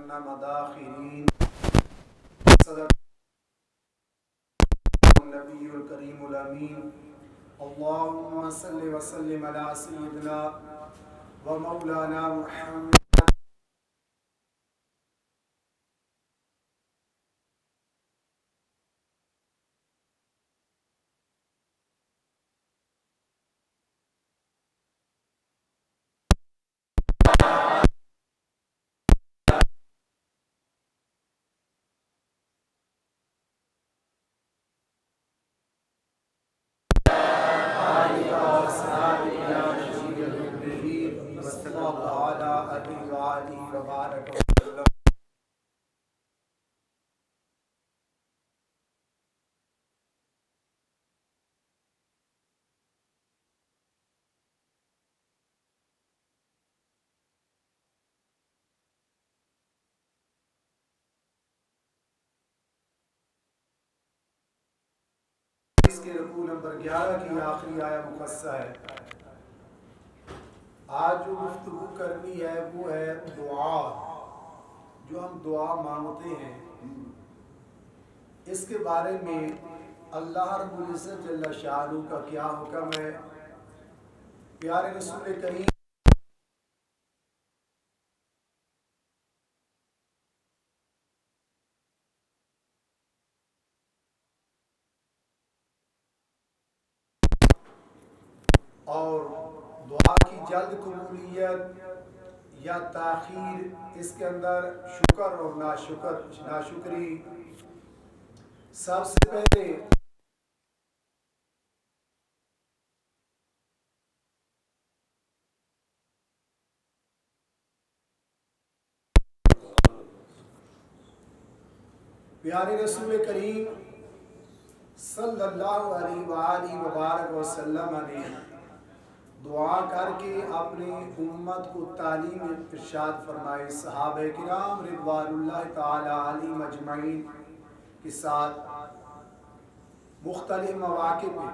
جهنم داخرين. صدق النبي الكريم الأمين. اللهم صل وسلم على سيدنا ومولانا محمد. اس کے رکوع نمبر 11 کی آخری آیہ مقصہ ہے. آج جو گفتگو کرنی ہے وہ ہے دعا. جو ہم دعا مانگتے ہیں اس کے بارے میں اللہ رب العزت جل شانہ کا کیا حکم ہے. پیارے رسول کریم اور دعا کی جلد قبولیت یا تاخیر، اس کے اندر شکر اور ناشکری. سب سے پہلے پیارے رسول کریم صلی اللہ علیہ وآلہ وبارک وسلم نے دعا کر کے اپنی امت کو تعلیم ارشاد فرمائے. صحابہ کرام رضوان اللہ تعالی علیہم اجمعین کے ساتھ مختلف مواقع پہ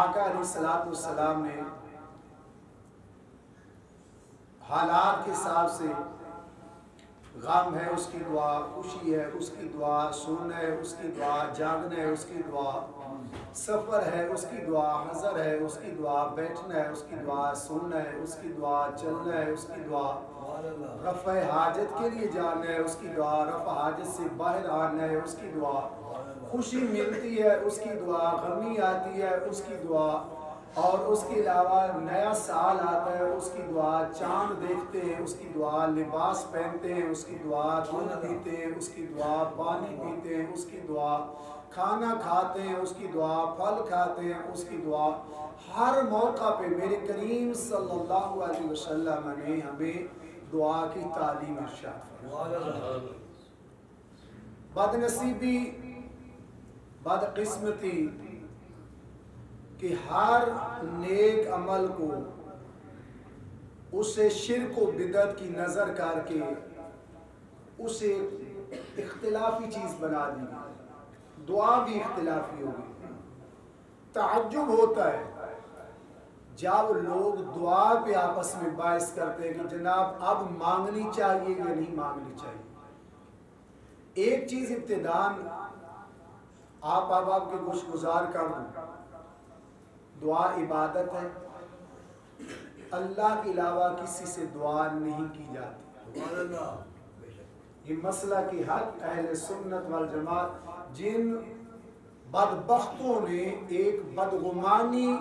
آقا علیہ السلام نے حالات کے حساب سے، غم ہے اس کی دعا، خوشی ہے اس کی دعا، سونا ہے اس کی دعا، جاگنا ہے اس کی دعا، سفر ہے اس کی دعا، حضر ہے اس کی دعا، بیٹھنا ہے اس کی دعا، سننا ہے اس کی دعا، چلنا ہے اس کی دعا، رفع حاجت کے لیے جانا ہے اس کی دعا، رفع حاجت سے باہر آنا ہے اس کی دعا، خوشی ملتی ہے اس کی دعا، غمی آتی ہے اس کی دعا، اور اس کے علاوہ نیا سال آتا ہے اس کی دعا، چاند دیکھتے ہیں اس کی دعا، لباس پہنتے ہیں اس کی دعا، دودھ پیتے ہیں اس کی دعا، پانی پیتے ہیں اس کی دعا، کھانا کھاتے ہیں اس کی دعا، پھل کھاتے ہیں اس کی دعا. ہر موقع پہ میرے کریم صلی اللہ علیہ وسلم نے ہمیں دعا کی تعلیم ارشاد فرمائی. بدنصیبی، بدقسمتی کہ ہر نیک عمل کو اسے شرک و بدعت کی نظر کر کے اسے اختلافی چیز بنا دی. دعا بھی اختلافی ہوگی. تعجب ہوتا ہے جب لوگ دعا پہ آپس میں باعث کرتے ہیں کہ جناب اب مانگنی چاہیے یا نہیں مانگنی چاہیے. ایک چیز ابتداءً آپ کے گوش گزار کر دوں، دعا عبادت ہے. اللہ کے علاوہ کسی سے دعا نہیں کی جاتی. یہ مسئلہ کی حق اہل سنت والجماعت، جن بدبختوں نے ایک بدگمانی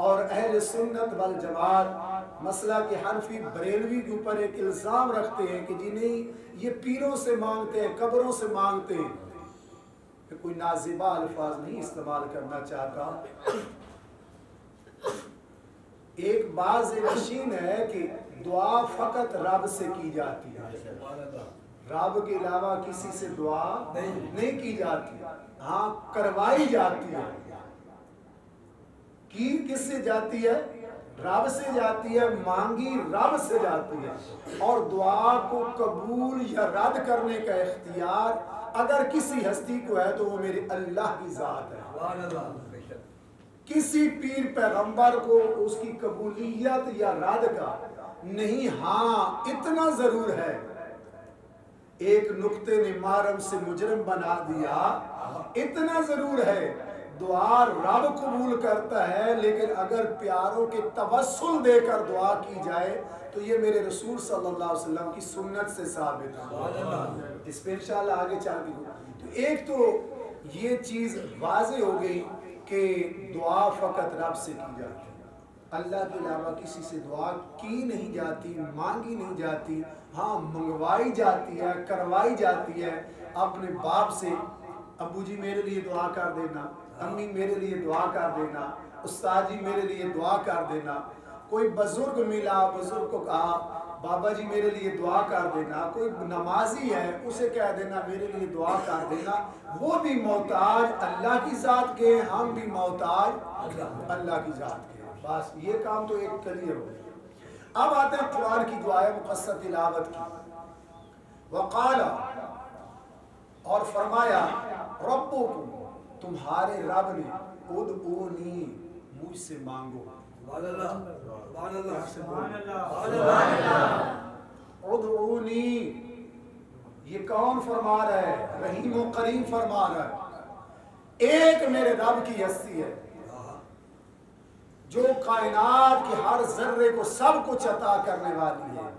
اور اہل سنت والجماعت مسئلہ کے حنفی بریلوی کے اوپر ایک الزام رکھتے ہیں کہ جنہیں یہ پیروں سے مانگتے ہیں، قبروں سے مانگتے ہیں. کوئی نازیبہ الفاظ نہیں استعمال کرنا چاہتا. ایک باز نشین ہے کہ دعا فقط رب سے کی جاتی ہے، رب کے علاوہ کسی سے دعا نہیں کی جاتی. ہاں کروائی جاتی ہے. کی کس سے جاتی ہے؟ رب سے جاتی ہے. مانگی رب سے جاتی ہے. اور دعا کو قبول یا رد کرنے کا اختیار اگر کسی ہستی کو ہے تو وہ میرے اللہ کی ذات ہے. کسی پیر پیغمبر کو اس کی قبولیت یا رد کا نہیں، ہاں اتنا ضرور ہے ایک نقطے نے محرم سے مجرم بنا دیا، اتنا ضرور ہے دعا رب قبول کرتا ہے، لیکن اگر پیاروں کے توسل دے کر دعا کی جائے تو یہ میرے رسول صلی اللہ علیہ وسلم کی سنت سے ثابت ہے۔ اس پہ انشاءاللہ آگے چل گئی۔ تو ایک تو یہ چیز واضح ہو گئی کہ دعا فقط رب سے کی جاتی ہے، اللہ کے علاوہ کسی سے دعا کی نہیں جاتی، مانگی نہیں جاتی، ہاں منگوائی جاتی ہے، کروائی جاتی ہے اپنے باپ سے، ابو جی میرے لیے دعا کر دینا، امی میرے لیے دعا کر دینا، استاد جی میرے لیے دعا کر دینا، کوئی بزرگ ملا بزرگ کو کہا بابا جی میرے لیے دعا کر دینا، کوئی نمازی ہے اسے کہہ دینا میرے لیے دعا کر دینا، وہ بھی محتاج اللہ کی ذات کے، ہم بھی محتاج اللہ کی ذات کے۔ بس یہ کام تو ایک کلیئر ہو گیا۔ اب آتے ہیں قرآن کی دعائیں مقصد تلاوت کی۔ وقال، اور فرمایا، ربکم، تمہارے رب نے، ادعونی، مجھ سے مانگو، ادعونی، یہ کون فرما رہا ہے؟ رحیم و کریم فرما رہا ہے۔ ایک میرے رب کی ہستی ہے جو کائنات کے ہر ذرے کو سب کچھ عطا کرنے والی ہے،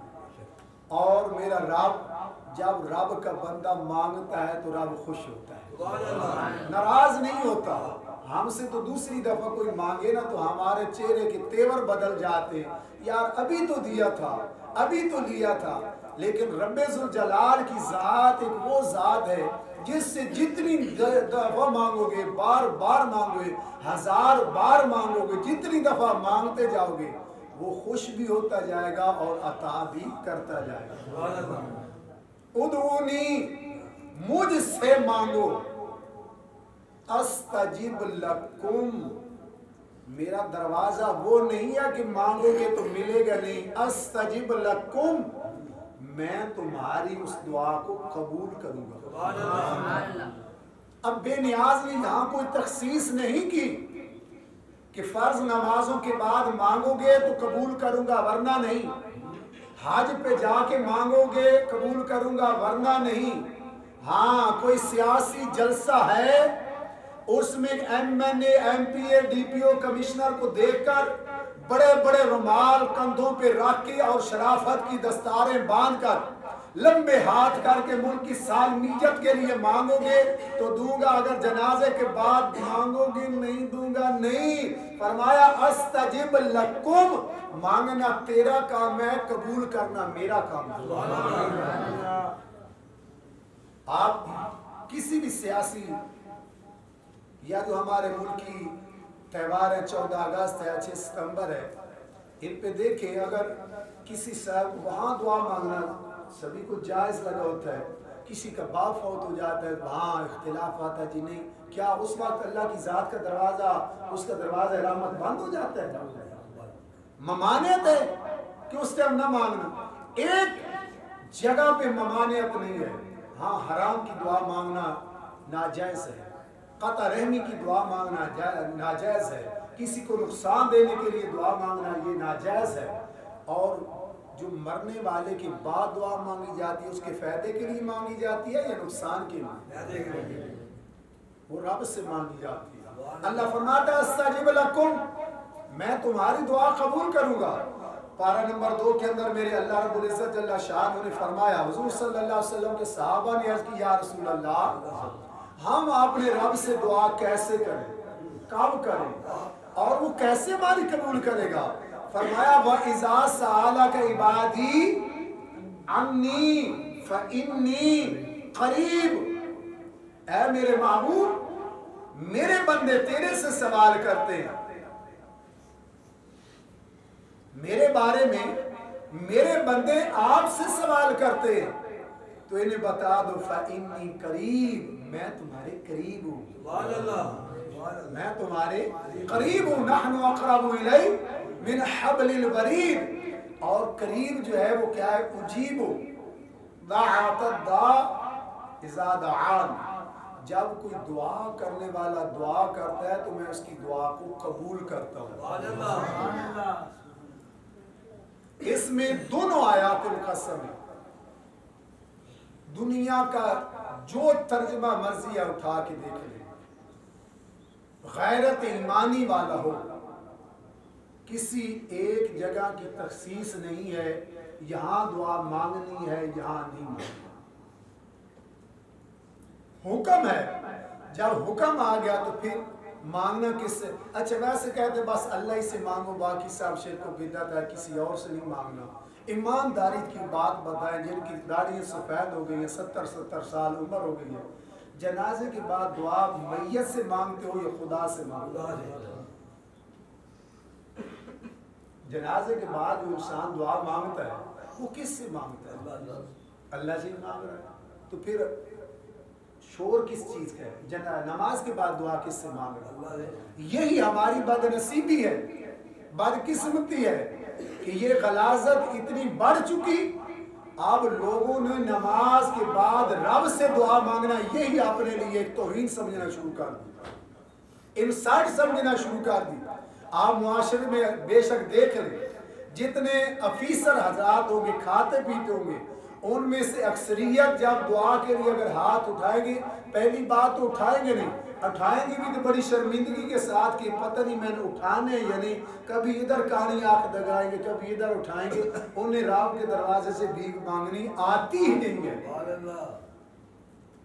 اور میرا رب جب رب کا بندہ مانگتا ہے تو رب خوش ہوتا ہے، ناراض نہیں ہوتا۔ ہم سے تو دوسری دفعہ کوئی مانگے نا تو ہمارے چہرے کے تیور بدل جاتے، یار ابھی تو دیا تھا، ابھی تو لیا تھا، لیکن رب ذوالجلال کی ذات ایک وہ ذات ہے جس سے جتنی دفعہ مانگو گے، بار بار مانگو گے، ہزار بار مانگو گے، جتنی دفعہ مانگتے جاؤ گے وہ خوش بھی ہوتا جائے گا اور عطا بھی کرتا جائے گا۔ ادعونی، مجھ سے مانگو، استجب لکم، میرا دروازہ وہ نہیں ہے کہ مانگو گے تو ملے گا نہیں، استجب لکم، میں تمہاری اس دعا کو قبول کروں گا۔ اب بے نیاز نے یہاں کوئی تخصیص نہیں کی کہ فرض نمازوں کے بعد مانگو گے تو قبول کروں گا ورنہ نہیں، حج پہ جا کے مانگو گے قبول کروں گا ورنہ نہیں، ہاں کوئی سیاسی جلسہ ہے اس میں ایم این اے، ایم پی اے، ڈی پی او، کمشنر کو دیکھ کر بڑے بڑے رومال کندھوں پہ رکھ کے اور شرافت کی دستاریں باندھ کر لمبے ہاتھ کر کے ملک کی سالمیت کے لیے مانگو گے تو دوں گا، اگر جنازے کے بعد مانگو گے نہیں دوں گا نہیں۔ فرمایا استجب لکم، مانگنا تیرا کام ہے، قبول کرنا میرا کام ہے۔ آپ کسی بھی سیاسی یا جو ہمارے ملکی تہوار ہے، 14 اگست ہے، 6 ستمبر ہے، ان پہ دیکھیں اگر کسی صاحب وہاں دعا مانگنا سبھی کو جائز لگا ہوتا ہے، کسی کا باپ فوت ہو جاتا ہے وہاں اختلاف آتا ہے جی نہیں، کیا اس وقت اللہ کی ذات کا دروازہ، اس کا دروازہ رحمت بند ہو جاتا ہے؟ ممانعت ہے کہ اس ٹائم نہ مانگنا، ایک جگہ پہ ممانعت نہیں ہے، ہاں حرام کی دعا مانگنا ناجائز ہے، قطع رحمی کی دعا مانگنا ناجائز ہے، کسی کو نقصان دینے کے لیے دعا مانگنا یہ ناجائز ہے، اور جو مرنے والے کے بعد دعا مانگی جاتی ہے اس کے فائدے کے لیے مانگی جاتی ہے یا نقصان کے لیے؟ وہ رب سے مانگی جاتی ہے۔ اللہ فرماتا ہے استجب لکم، میں تمہاری دعا قبول کروں گا۔ پارہ نمبر 2 کے اندر میرے اللہ رب العزت جل شانہ نے فرمایا، حضور صلی اللہ علیہ وسلم کے صحابہ نے عرض کی یا رسول اللہ، ہم اپنے رب سے دعا کیسے کریں، کب کریں، اور وہ کیسے ہماری قبول کرے گا؟ فرمایا وَإِذَا سَأَلَكَ عِبَادِي عَنِّي فَإِنِّي قَرِيبٌ، اے میرے محبوب میرے بندے تیرے سے سوال کرتے ہیں، میرے بارے میں میرے بندے آپ سے سوال کرتے ہیں تو انہیں بتا دو فَإِنِّي قَرِيبٌ، میں تمہارے قریب ہوں، میں تمہارے قریب ہوں، نحن اقرب الیہ من حبل الورید، اور قریب جو ہے وہ کیا ہے؟ اجیب دعوت الداع اذا دعان، جب کوئی دعا کرنے والا دعا کرتا ہے تو میں اس کی دعا کو قبول کرتا ہوں. اس میں دونوں آیات القسم ہے. دنیا کا جو ترجمہ مرضی ہے اٹھا کے دیکھ لیں، غیرت ایمانی والا ہو، کسی ایک جگہ کی تخصیص نہیں ہے یہاں دعا مانگنی ہے یہاں نہیں مانگنی. حکم ہے، جب حکم آ گیا تو پھر مانگنا کس سے؟ اچھا ویسے کہتے بس اللہ ہی سے مانگو، باقی سب شرک و بدعت ہے، کسی اور سے نہیں مانگنا. ایمانداری کی بات بتائیں، جن کی داڑھیاں سفید ہو گئی ہیں، 70 سال عمر ہو گئی ہے، جنازے کے بعد دعا میت سے مانگتے ہو یا خدا سے مانگتے ہو؟ جنازے کے بعد جو انسان دعا مانگتا ہے وہ کس سے مانگتا ہے؟ اللہ سے مانگ رہا ہے. تو پھر شور کس چیز کا ہے؟ نماز کے بعد دعا کس سے مانگ رہا ہے؟ یہی ہماری بد نصیبی ہے، بدقسمتی ہے کہ یہ غلاظت اتنی بڑھ چکی، اب لوگوں نے نماز کے بعد رب سے دعا مانگنا یہی اپنے لیے ایک توہین سمجھنا شروع کر دی، انسلٹ سمجھنا شروع کر دی. آپ معاشرے میں بے شک دیکھ لیں، جتنے افیسر حضرات ہوں گے، کھاتے پیتے ہوں گے، ان میں سے اکثریت جب دعا کے لیے اگر ہاتھ اٹھائیں گے، پہلی بات تو اٹھائیں گے نہیں، اٹھائیں گے بھی تو بڑی شرمندگی کے ساتھ کہ پتہ نہیں میں نے اٹھانے یعنی کبھی ادھر کہانی آنکھ دگائیں گے، کبھی ادھر اٹھائیں گے. انہیں رب کے دروازے سے بھیک مانگنی آتی ہی نہیں ہے.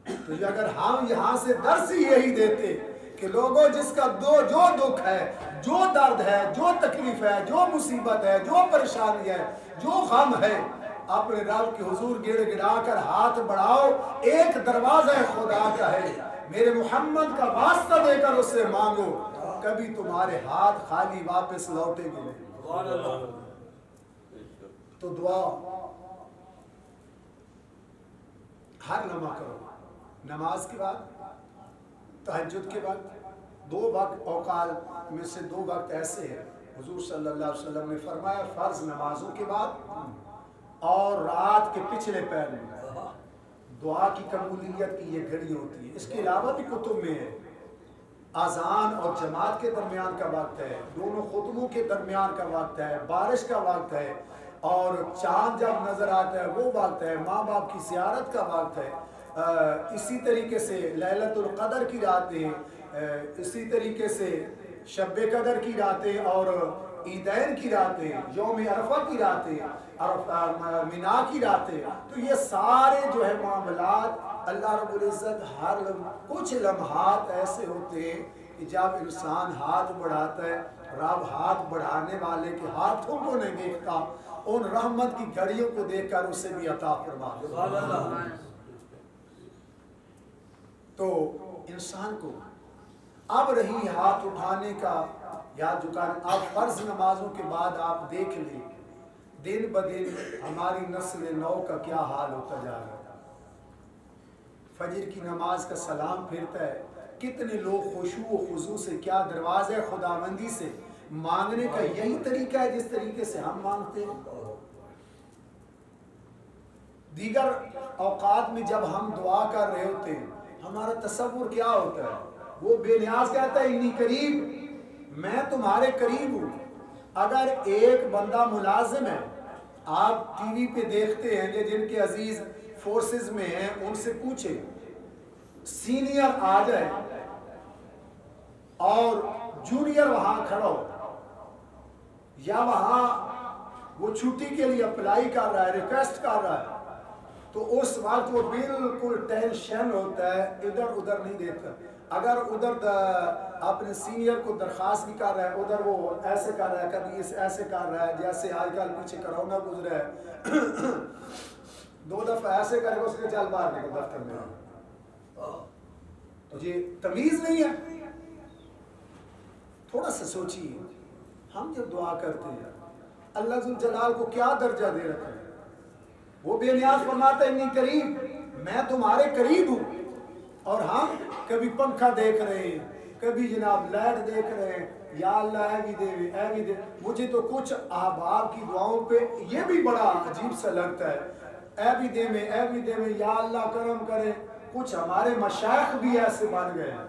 تو اگر ہم یہاں سے درس ہی یہی دیتے کہ لوگوں جس کا جو دکھ ہے، جو درد ہے، جو تکلیف ہے، جو مصیبت ہے، جو پریشانی ہے، جو غم ہے، اپنے رب کے حضور گڑ گڑا کر ہاتھ بڑھاؤ. ایک دروازہ خدا کا ہے، میرے محمد کا واسطہ دے کر اس سے مانگو، کبھی تمہارے ہاتھ خالی واپس لوٹیں گے نہیں. تو دعا ہر لمحہ کرو. نماز کے بعد، تہجد کے بعد، 2 وقت اوقات میں سے 2 وقت ایسے ہیں حضور صلی اللہ علیہ وسلم نے فرمایا فرض نمازوں کے بعد اور رات کے پچھلے پہر میں دعا کی قبولیت کی یہ گھڑی ہوتی ہے. اس کے علاوہ بھی کتب میں ہے اذان اور جماعت کے درمیان کا وقت ہے، دونوں خطبوں کے درمیان کا وقت ہے، بارش کا وقت ہے، اور چاند جب نظر آتا ہے وہ وقت ہے، ماں باپ کی زیارت کا وقت ہے. اسی طریقے سے لیلۃ القدر کی راتیں، اسی طریقے سے شب قدر کی راتیں اور عیدین کی راتیں، یوم عرفہ کی راتیں، مینا کی راتیں. تو یہ سارے جو ہے معاملات اللہ رب العزت ہر کچھ لمحات ایسے ہوتے ہیں کہ جب انسان ہاتھ بڑھاتا ہے، رب ہاتھ بڑھانے والے کے ہاتھوں کو نہیں دیکھتا، ان رحمت کی گھڑیوں کو دیکھ کر اسے بھی عطا فرما دیتا. تو انسان کو اب رہی ہاتھ اٹھانے کا یا جھکانے. اب فرض نمازوں کے بعد آپ دیکھ لیں دن بدن ہماری نسل نو کا کیا حال ہوتا جا رہا ہے. فجر کی نماز کا سلام پھرتا ہے، کتنے لوگ خشوع و خضوع سے کیا دروازے خداوندی سے مانگنے کا یہی طریقہ ہے جس طریقے سے ہم مانگتے ہیں. دیگر اوقات میں جب ہم دعا کر رہے ہوتے ہیں ہمارا تصور کیا ہوتا ہے؟ وہ بے نیاز کہتا ہے انی قریب، میں تمہارے قریب ہوں. اگر ایک بندہ ملازم ہے، آپ ٹی وی پہ دیکھتے ہیں کہ جن کے عزیز فورسز میں ہیں ان سے پوچھیں، سینئر آ جائے اور جونیئر وہاں کھڑا ہو یا وہاں وہ چھٹی کے لیے اپلائی کر رہا ہے، ریکویسٹ کر رہا ہے، تو اس وقت وہ بالکل ٹینشن ہوتا ہے، ادھر ادھر نہیں دیکھتا. اگر ادھر اپنے سینئر کو درخواست بھی کر رہا ہے، ادھر وہ ایسے کر رہا ہے، کبھی ایسے کر رہا ہے، جیسے آج کل پیچھے کرونا گزرا ہے 2 دفعہ ایسے کرے گا اس کے چل باہر نکل دفتر میں. تو یہ تمیز نہیں ہے. تھوڑا سا سوچیے، ہم جب دعا کرتے ہیں اللہ ذوالجلال کو کیا درجہ دے رکھا ہے. وہ بے نیاز فرماتا ہے انی قریب، میں تمہارے قریب ہوں. اور ہم کبھی پنکھا دیکھ رہے ہیں، کبھی جناب لائٹ دیکھ رہے ہیں، یا اللہ اے بھی دے اے بھی دے. مجھے تو کچھ احباب کی دعاؤں پہ یہ بھی بڑا عجیب سا لگتا ہے، اے بھی دے میں اے بھی دے میں، یا اللہ کرم کرے. کچھ ہمارے مشائخ بھی ایسے بن گئے ہیں،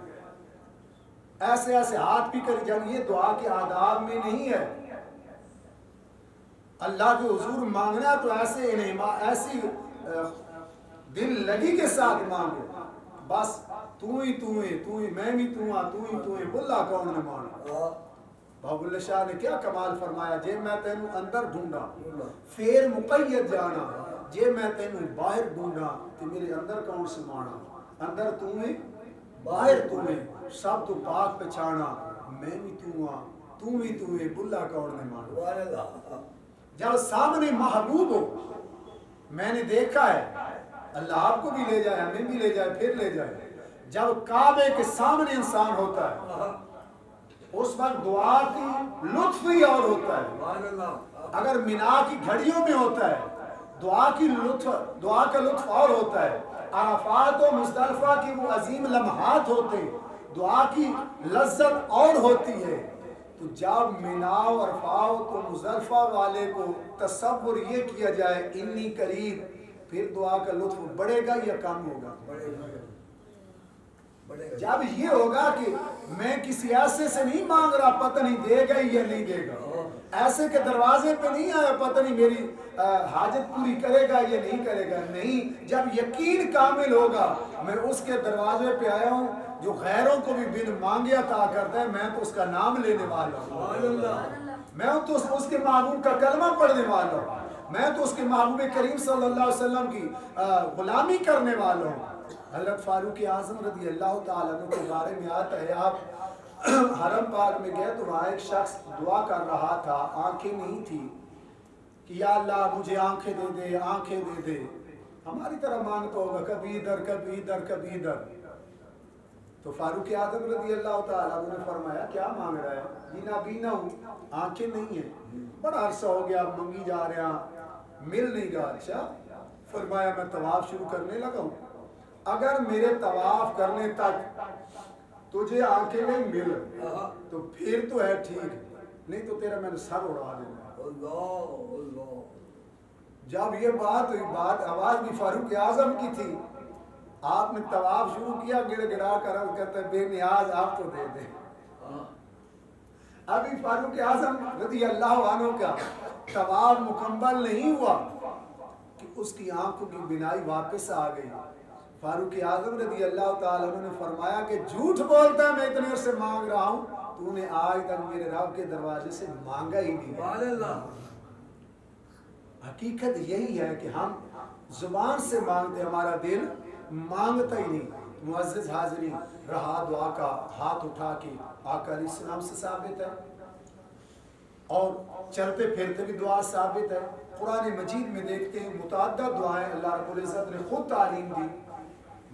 ایسے ایسے ہاتھ بھی کر جب یہ دعا کے آداب میں نہیں ہے۔ اللہ کے حضور مانگنا تو ایسے ایسی دل لگی کے ساتھ مانگو، بس تو ہی میں بھی تو ہی بلا کون نے مانا۔ باب اللہ شاہ نے کیا کمال فرمایا، جے میں تینوں اندر ڈھونڈا پھر مقید جانا، جے میں تینوں باہر ڈھونڈا تو میرے اندر کون سے مانا، اندر تو ہی باہر تو ہی سب تو پاک پہچانا، میں بھی تو ہی بلا کون نے مانا۔ جب سامنے محبوب ہو، میں نے دیکھا ہے، اللہ آپ کو بھی لے جائے ہمیں بھی لے جائے پھر لے جائے، جب کعبے کے سامنے انسان ہوتا ہے اس وقت دعا کی لطف ہی اور ہوتا ہے۔ اگر مینا کی گھڑیوں میں ہوتا ہے دعا کا لطف اور ہوتا ہے، عرفات و مزدلفہ کی وہ عظیم لمحات ہوتے دعا کی لذت اور ہوتی ہے۔ تو جب مینا و عرفات و مزدلفہ والے کو تصور یہ کیا جائے انی قریب، پھر دعا کا لطف بڑھے گا یا کم ہوگا؟ جب یہ ہوگا کہ میں کسی ایسے سے نہیں مانگ رہا پتہ نہیں دے گا یا نہیں دے گا، ایسے کے دروازے پہ نہیں آیا پتہ نہیں میری حاجت پوری کرے گا یا نہیں کرے گا، نہیں، جب یقین کامل ہوگا میں اس کے دروازے پہ آیا ہوں جو غیروں کو بھی بن مانگے عطا کرتا ہے، میں تو اس کا نام لینے والا ہوں، میں تو اس کے محبوب کا کلمہ پڑھنے والا ہوں، میں تو اس کے محبوب کریم صلی اللہ علیہ وسلم کی غلامی کرنے والا ہوں۔ حضرت فاروق اعظم رضی اللہ تعالیٰ عنہ کے بارے میں آتا ہے، آپ حرم پاک میں گئے تو وہاں ایک شخص دعا کر رہا تھا، آنکھیں نہیں تھی کہ یا اللہ مجھے آنکھیں دے دے، ہماری طرح مانگتا ہوگا کبھی ادھر۔ تو فاروق اعظم رضی اللہ تعالیٰ عنہ نے فرمایا کیا مانگ رہا ہے؟ جی نابینا ہوں، آنکھیں نہیں ہیں، بڑا عرصہ ہو گیا منگی جا رہے ہیں مل نہیں گا۔ اچھا، فرمایا میں طواف شروع کرنے لگا ہوں، اگر میرے طواف کرنے تک تجھے آنکھیں نہیں مل تو پھر تو ہے ٹھیک، نہیں تو تیرا میں نے سر اڑا دینا۔ جب یہ بات ہوئی، آواز بھی فاروق اعظم کی تھی، آپ نے طواف شروع کیا، گڑ گڑا کر کہتا ہے بے نیاز آپ تو دے دیں۔ ابھی فاروق اعظم رضی اللہ عنہ کا طواف مکمل نہیں ہوا کہ اس کی آنکھوں کی بینائی واپس آ گئی۔ فاروق اعظم رضی اللہ تعالیٰ عنہ نے فرمایا کہ جھوٹ بولتا ہے میں اتنے عرصے مانگ رہا ہوں، تو نے آج تک میرے رب کے دروازے سے مانگا ہی نہیں۔ حقیقت یہی ہے کہ ہم زبان سے مانگتے، ہمارا دل مانگتا ہی نہیں۔ معزز حاضرین، رہا دعا کا ہاتھ اٹھا کے آقا علیہ السلام سے ثابت ہے، اور چلتے پھرتے بھی دعا ثابت ہے۔ قرآن مجید میں دیکھتے ہیں متعدد دعائیں اللہ رب العزت نے خود تعلیم دی۔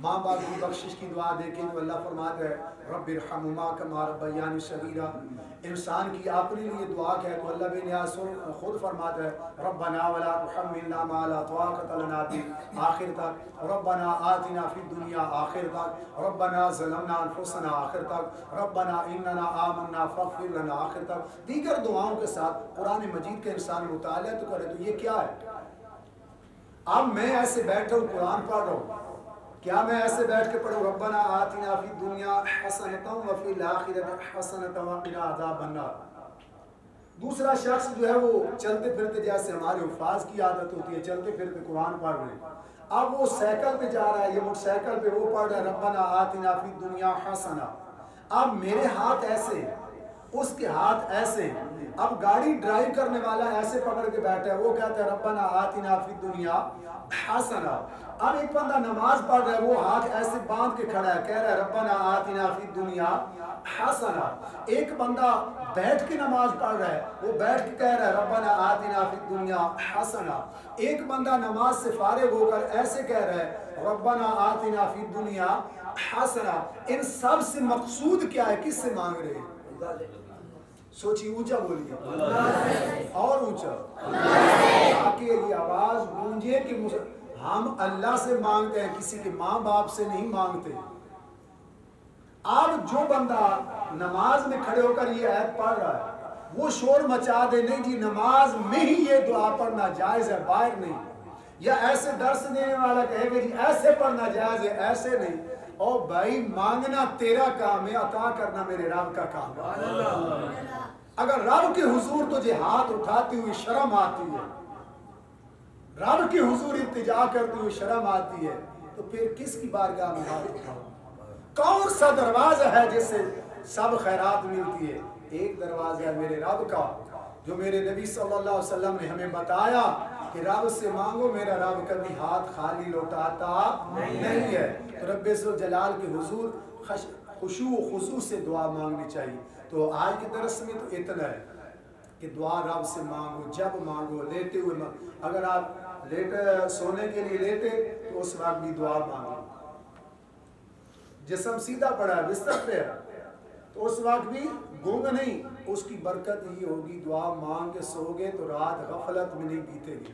ماں باپ کی بخشش کی دعا دیکھیں تو اللہ فرماتا ہے رب ارحمہما کما ربیانی صغیرا۔ انسان کی اپنے لیے دعا ہے تو اللہ بے نیاز خود فرماتا ہے ربنا ولا تحملنا ما لا طاقت لنا به آخر تک، ربنا آتنا فی الدنیا آخر تک، ربنا ظلمنا انفسنا آخر تک، ربنا اننا آمنا فاغفر لنا آخر تک۔ دیگر دعاؤں کے ساتھ قرآن مجید کے انسان مطالعہ تو کرے تو یہ کیا ہے؟ اب میں ایسے بیٹھا ہوں قرآن پڑھ رہا ہوں، کیا میں ایسے بیٹھ کے پڑھوں ربنا آتنا فی الدنیا حسنۃ وفی الآخرۃ حسنۃ وقنا عذاب النار؟ دوسرا شخص جو ہے وہ چلتے پھرتے، جیسے ہمارے حفاظ کی عادت ہوتی ہے چلتے پھرتے قرآن پڑھ رہے ہیں، اب وہ سائیکل پہ جا رہا ہے، یہ موٹر سائیکل پہ وہ پڑھ رہا ہے ربنا آتنا فی الدنیا حسنہ، اب میرے ہاتھ ایسے اس کے ہاتھ ایسے، اب گاڑی ڈرائیو کرنے والا ایسے پکڑ کے بیٹھا ہے، وہ کہتا ہے ربنا آتنا فی الدنیا حسنہ۔ اب ایک بندہ نماز پڑھ رہا ہے، وہ ہاتھ ایسے باندھ کے کھڑا ہے، کہہ رہا ہے ربنا آتنا فی الدنیا حسنہ۔ ایک بندہ بیٹھ کے نماز پڑھ رہا ہے، وہ بیٹھ کے کہہ رہا ہے ربنا آتنا فی الدنیا حسنہ۔ ایک بندہ نماز سے فارغ ہو کر ایسے کہہ رہا ہے ربنا آتنا فی الدنیا حسنہ۔ ان سب سے مقصود کیا ہے؟ کس سے مانگ رہے ہیں؟ سوچی، اونچا بولیے اور اونچا، تاکہ یہ آواز گونجے کہ ہم اللہ سے مانگتے ہیں، کسی کے ماں باپ سے نہیں مانگتے۔ اب جو بندہ نماز میں کھڑے ہو کر یہ آیت پڑھ رہا ہے وہ شور مچا دے نہیں جی نماز میں ہی یہ دعا پڑھنا جائز ہے، باہر نہیں، یا ایسے درس دینے والا کہے کہ جی ایسے پڑھنا جائز ہے، ایسے نہیں. اور بھائی مانگنا تیرا کام ہے، عطا کرنا میرے رب کا کام ہے. اگر رب کے حضور تجھے ہاتھ اٹھاتی ہوئی شرم آتی ہے، رب کے حضور التجا کرتی ہوئی شرم آتی ہے، تو پھر کس کی بارگاہ میں ہاتھ اٹھاؤ؟ کون سا دروازہ ہے جس سے سب خیرات ملتی ہے؟ ایک دروازہ ہے میرے رب کا، جو میرے نبی صلی اللہ علیہ وسلم نے ہمیں بتایا کہ رب سے مانگو، میرا رب کبھی ہاتھ خالی لوٹاتا نہیں ہے. تو رب ذوالجلال کے حضور خشوع و خضوع سے دعا مانگنی چاہیے. تو آج کے درس میں تو اتنا ہے کہ دعا رب سے مانگو، جب مانگو، لیٹے ہوئے مانگو. اگر آپ سونے کے لیے لیٹے تو اس وقت بھی دعا مانگو. جسم سیدھا پڑا ہے، بستر پہ ہے، تو اس وقت بھی گونگ نہیں. اس کی برکت یہ ہوگی دعا مانگ کے سو گے تو رات غفلت میں نہیں بیتے گی.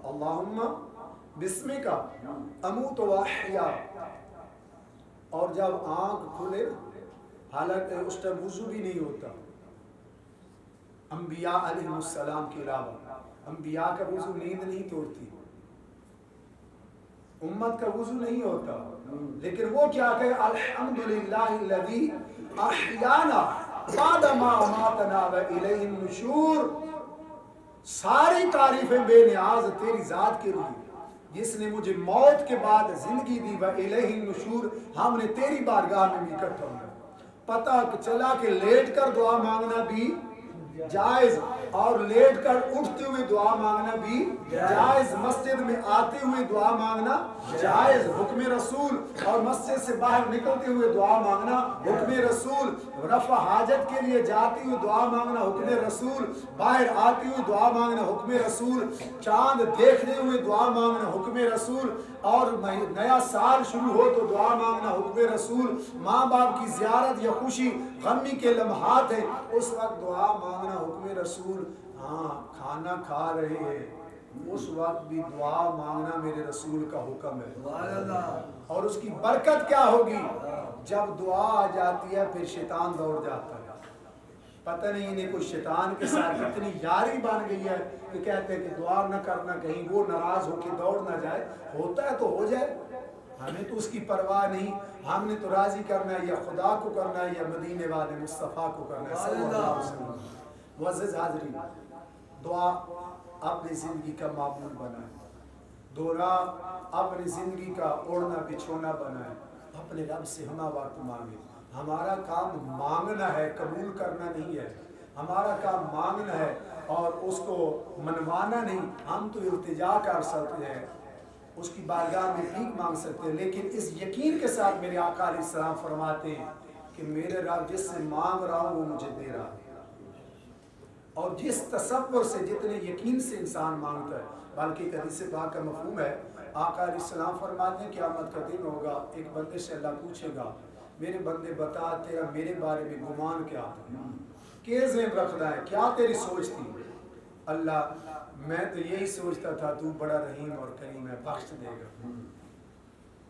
اللہم بسمک اموت و احیا. اور جب آنکھ کھلے، حالانکہ اس ٹائم وضو بھی نہیں ہوتا، انبیاء علیہ السلام کے علاوہ انبیاء کا وضو نیند نہیں توڑتی، امت کا وضو نہیں ہوتا، لیکن وہ کیا کہے؟ الحمدللہ الذی احیانا بعد ما اماتنا و الیہ النشور. ساری تعریفیں بے نیاز تیری ذات کے لیے جس نے مجھے موت کے بعد زندگی دی. و الیہ النشور، ہم نے تیری بارگاہ میں اکٹھا ہونا. پتہ چلا کہ لیٹ کر دعا مانگنا بھی جائز، اور لیٹ کر اٹھتے ہوئے دعا مانگنا بھی جائز، مسجد میں آتے ہوئے دعا مانگنا جائز، حکم رسول. اور مسجد سے باہر نکلتے ہوئے دعا مانگنا حکم رسول. رفع حاجت کے لیے جاتی ہوئی دعا مانگنا حکم رسول، باہر آتی ہوئی دعا مانگنا حکم رسول، چاند دیکھتے ہوئے دعا مانگنا حکم رسول، اور نیا سال شروع ہو تو دعا مانگنا حکم رسول. ماں باپ کی زیارت یا خوشی غمی کے لمحات ہیں، اس وقت دعا مانگنا حکم رسول. ہاں کھانا کھا رہے ہیں اس وقت بھی دعا مانگنا میرے رسول کا حکم ہے. اور اس کی برکت کیا ہوگی؟ جب دعا آ جاتی ہے پھر شیطان دوڑ جاتا ہے. پتہ نہیں انہیں کوئی شیطان کے ساتھ اتنی یاری بن گئی ہے کہ کہتے ہیں کہ دعا نہ کرنا، کہیں وہ ناراض ہو کے دوڑ نہ جائے. ہوتا ہے تو ہو جائے، ہمیں تو اس کی پرواہ نہیں. ہم نے تو راضی کرنا ہے یا خدا کو کرنا ہے یا مدینے والے مصطفیٰ کو کرنا ہے صلی اللہ علیہ وسلم. معزز حاضرین، دعا اپنی زندگی کا معمول بنائیں. دعا اپنی زندگی کا اوڑھنا بچھونا بنائیں. اپنے رب سے ہمہ وقت مانگیں. ہمارا کام مانگنا ہے، قبول کرنا نہیں ہے. ہمارا کام مانگنا ہے اور اس کو منوانا نہیں. ہم تو التجا کر سکتے ہیں، اس کی بارگاہ میں بھیک مانگ سکتے ہیں، لیکن اس یقین کے ساتھ میرے آقا علیہ السلام فرماتے ہیں کہ میرے رب جس سے مانگ رہا ہوں وہ مجھے دے رہا ہے. اور جس تصور سے، جتنے یقین سے انسان مانگتا ہے، بلکہ ایک حدیث پاک کا مفہوم ہے. آقا علیہ السلام فرماتے ہیں قیامت کا دن ہوگا، ایک بندے سے اللہ پوچھے گا میرے بندے بتا تیرا میرے بارے میں گمان کیا تھا، کیا ذہن رکھنا ہے، کیا تیری سوچ تھی؟ اللہ میں تو یہی سوچتا تھا تو بڑا رحیم اور کریم ہے، بخش دے گا.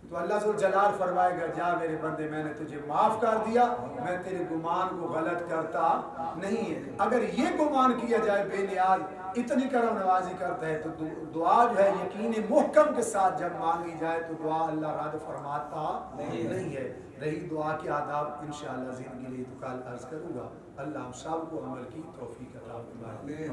تو اللہ ذوالجلال فرمائے گا جا میرے بندے میں نے تجھے معاف کر دیا، میں تیرے گمان کو غلط کرتا نہیں ہے. اگر یہ گمان کیا جائے بے نیاز اتنی کرم نوازی کرتا ہے، تو دعا جو ہے یقین محکم کے ساتھ جب مانگی جائے تو دعا اللہ رد فرماتا نہیں ہے. رہی دعا کے آداب انشاءاللہ زندگی لیے تو کل عرض کروں گا. اللہ ہم سب کو عمل کی توفیق عطا فرمائے.